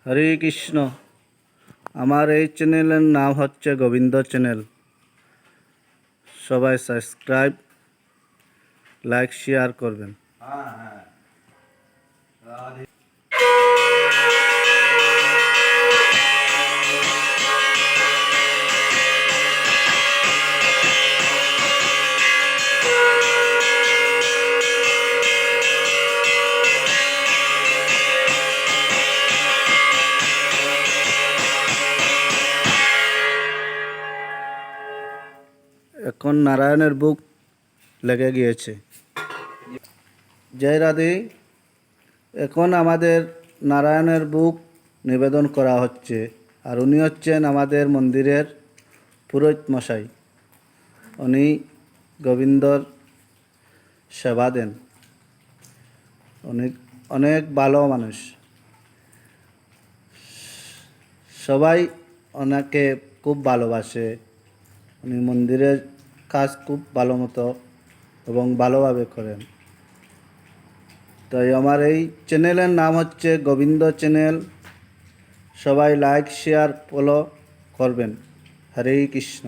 হরে কৃষ্ণ। আমার এই চ্যানেলের নাম হচ্ছে গোবিন্দ চ্যানেল। সবাই সাবস্ক্রাইব, লাইক, শেয়ার করবেন। এখন নারায়ণের বুক লেগে গিয়েছে। জয় রাধে। এখন আমাদের নারায়ণের বুক নিবেদন করা হচ্ছে, আর উনি হচ্ছেন আমাদের মন্দিরের পুরোহিত মশাই। উনি গোবিন্দর সেবা দেন। উনি অনেক ভালো মানুষ, সবাই ওনাকে খুব ভালোবাসে। উনি মন্দিরের কাজ খুব ভালো মতো এবং ভালোভাবে করেন। তাই আমার এই চ্যানেলের নাম হচ্ছে গোবিন্দ চ্যানেল। সবাই লাইক, শেয়ার, ফলো করবেন। হরে কৃষ্ণ।